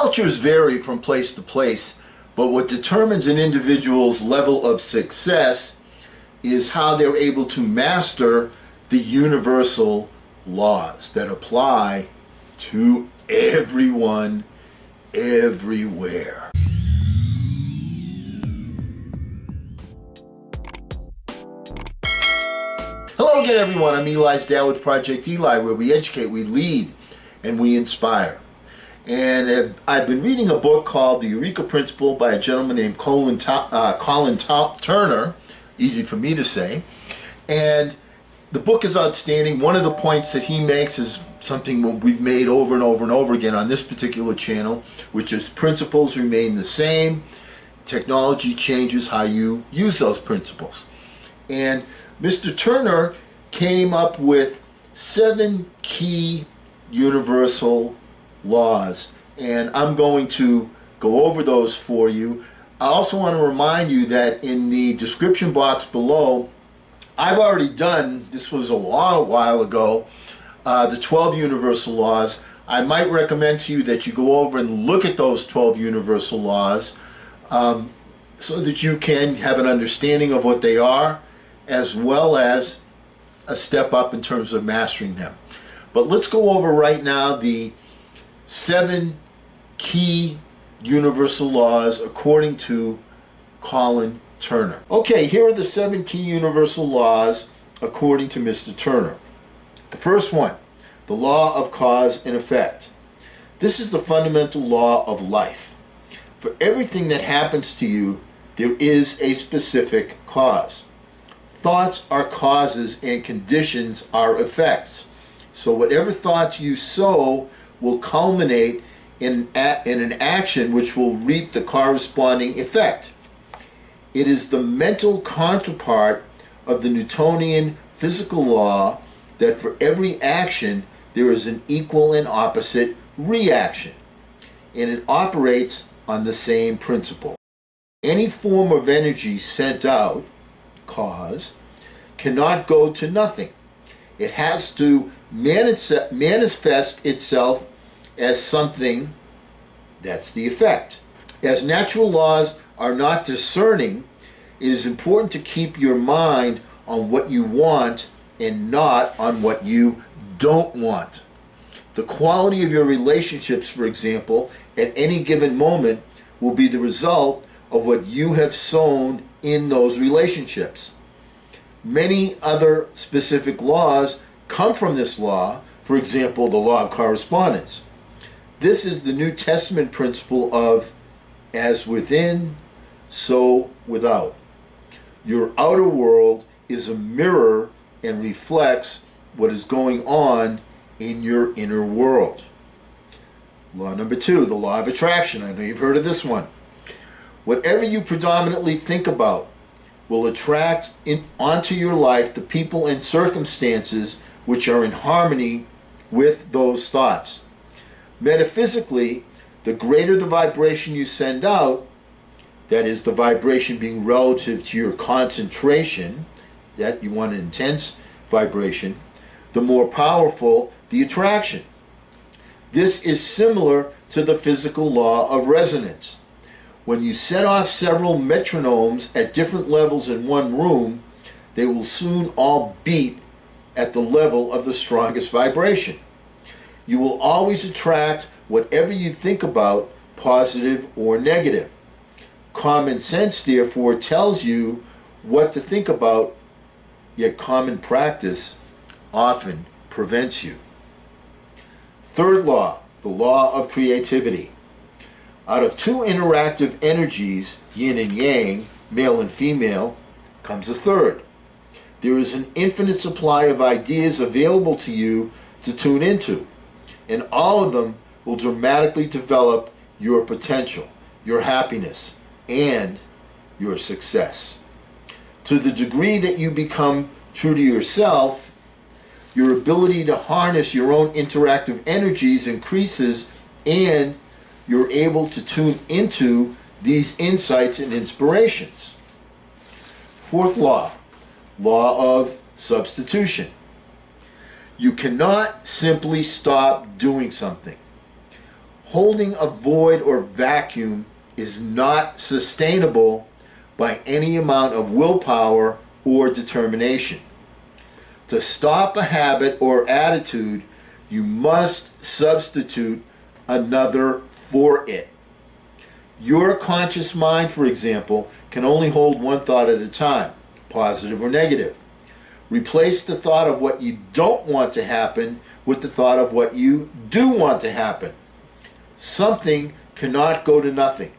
Cultures vary from place to place, but what determines an individual's level of success is how they're able to master the universal laws that apply to everyone, everywhere. Hello again, everyone. I'm Eli's dad with Project Eli, where we educate, we lead, and we inspire. And I've been reading a book called The Eureka Principle by a gentleman named Colin Turner, easy for me to say. And the book is outstanding. One of the points that he makes is something we've made over and over and over again on this particular channel, which is principles remain the same. Technology changes how you use those principles. And Mr. Turner came up with 7 key universal laws, and I'm going to go over those for you. I also want to remind you that in the description box below, I've already done, this was a while ago, the 12 universal laws. I might recommend to you that you go over and look at those 12 universal laws so that you can have an understanding of what they are, as well as a step up in terms of mastering them. But let's go over right now the 7 key universal laws according to Colin Turner. Okay, here are the 7 key universal laws according to Mr. Turner. The first one, the law of cause and effect. This is the fundamental law of life. For everything that happens to you, there is a specific cause. Thoughts are causes and conditions are effects. So whatever thoughts you sow will culminate in an action which will reap the corresponding effect. It is the mental counterpart of the Newtonian physical law that for every action there is an equal and opposite reaction, and it operates on the same principle. Any form of energy sent out, cause, cannot go to nothing. It has to manifest itself as something. That's the effect. As natural laws are not discerning, it is important to keep your mind on what you want and not on what you don't want. The quality of your relationships, for example, at any given moment will be the result of what you have sown in those relationships. Many other specific laws come from this law, for example, the law of correspondence. This is the New Testament principle of as within, so without. Your outer world is a mirror and reflects what is going on in your inner world. Law number 2, the law of attraction. I know you've heard of this one. Whatever you predominantly think about will attract onto your life the people and circumstances which are in harmony with those thoughts. Metaphysically, the greater the vibration you send out, that is, the vibration being relative to your concentration, that you want an intense vibration, the more powerful the attraction. This is similar to the physical law of resonance. When you set off several metronomes at different levels in one room, they will soon all beat at the level of the strongest vibration. You will always attract whatever you think about, positive or negative. Common sense, therefore, tells you what to think about, yet common practice often prevents you. Third law, the law of creativity. Out of 2 interactive energies, yin and yang, male and female, comes a third. There is an infinite supply of ideas available to you to tune into, and all of them will dramatically develop your potential, your happiness, and your success. To the degree that you become true to yourself, your ability to harness your own interactive energies increases, and you're able to tune into these insights and inspirations. Fourth law, law of substitution. You cannot simply stop doing something. Holding a void or vacuum is not sustainable by any amount of willpower or determination. To stop a habit or attitude, you must substitute another for it. Your conscious mind, for example, can only hold one thought at a time, positive or negative. Replace the thought of what you don't want to happen with the thought of what you do want to happen. Something cannot go to nothing.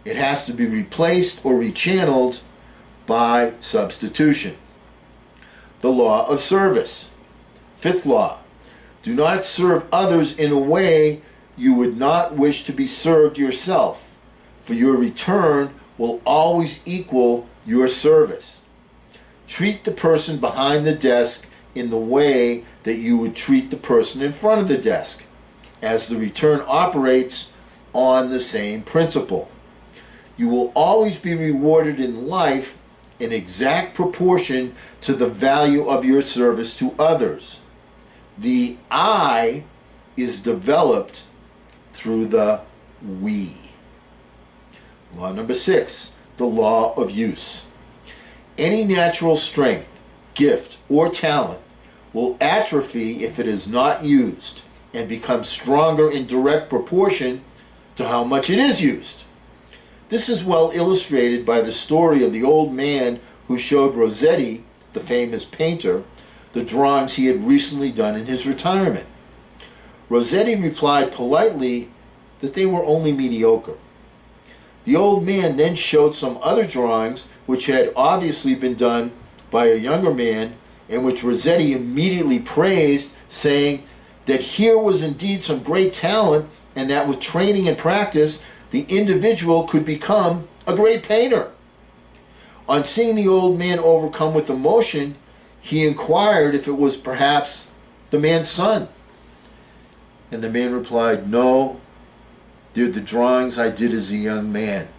It has to be replaced or rechanneled by substitution. The law of service. Fifth law. Do not serve others in a way you would not wish to be served yourself, for your return will always equal your service. Treat the person behind the desk in the way that you would treat the person in front of the desk, as the return operates on the same principle. You will always be rewarded in life in exact proportion to the value of your service to others. The I is developed through the we. Law number 6, the law of use. Any natural strength, gift, or talent will atrophy if it is not used and become stronger in direct proportion to how much it is used. This is well illustrated by the story of the old man who showed Rossetti, the famous painter, the drawings he had recently done in his retirement. Rossetti replied politely that they were only mediocre. The old man then showed some other drawings which had obviously been done by a younger man, and which Rossetti immediately praised, saying that here was indeed some great talent, and that with training and practice the individual could become a great painter. On seeing the old man overcome with emotion, he inquired if it was perhaps the man's son. And the man replied, "No, they're the drawings I did as a young man.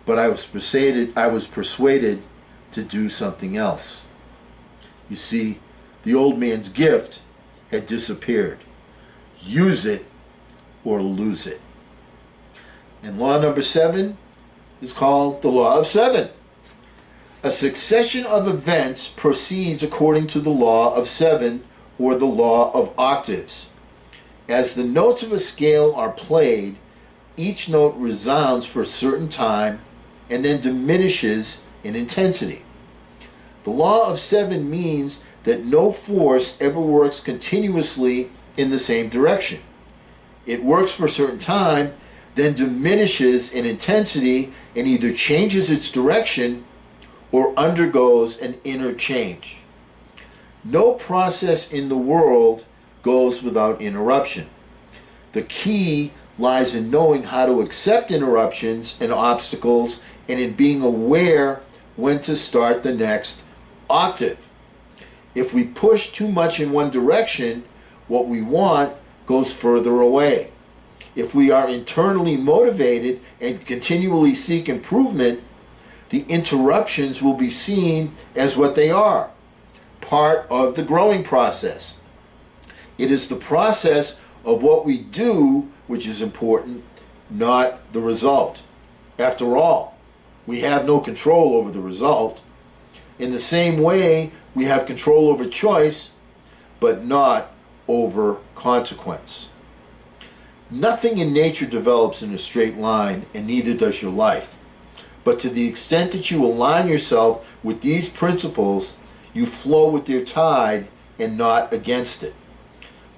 But I was persuaded to do something else." You see, the old man's gift had disappeared. Use it or lose it. And law number 7 is called the law of 7. A succession of events proceeds according to the law of 7, or the law of octaves. As the notes of a scale are played, each note resounds for a certain time and then diminishes in intensity. The law of 7 means that no force ever works continuously in the same direction. It works for a certain time, then diminishes in intensity and either changes its direction or undergoes an inner change. No process in the world goes without interruption. The key lies in knowing how to accept interruptions and obstacles, and in being aware when to start the next octave. If we push too much in one direction, what we want goes further away. If we are internally motivated and continually seek improvement, the interruptions will be seen as what they are, part of the growing process. It is the process of what we do which is important, not the result. After all, we have no control over the result. In the same way, we have control over choice, but not over consequence. Nothing in nature develops in a straight line, and neither does your life. But to the extent that you align yourself with these principles, you flow with their tide and not against it.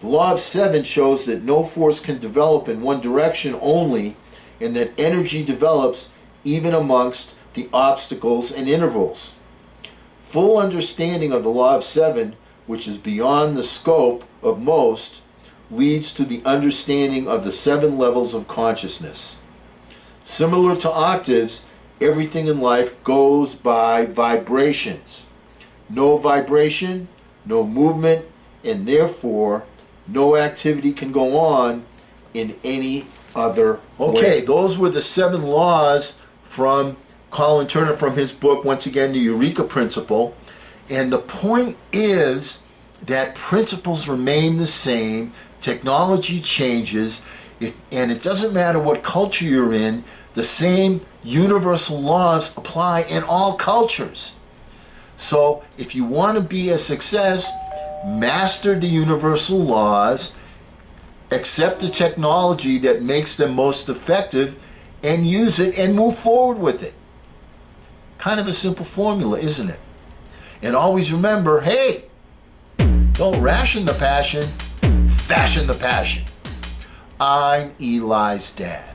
The law of 7 shows that no force can develop in one direction only, and that energy develops even amongst the obstacles and intervals. Full understanding of the law of 7, which is beyond the scope of most, leads to the understanding of the 7 levels of consciousness. Similar to octaves, everything in life goes by vibrations. No vibration, no movement, and therefore no activity can go on in any other way. Okay, those were the 7 laws from Colin Turner from his book, once again, The Eureka Principle. And the point is that principles remain the same, technology changes, And it doesn't matter what culture you're in, the same universal laws apply in all cultures. So if you want to be a success, master the universal laws, accept the technology that makes them most effective, and use it and move forward with it. Kind of a simple formula, isn't it? And always remember, hey, don't ration the passion, fashion the passion. I'm Eli's dad.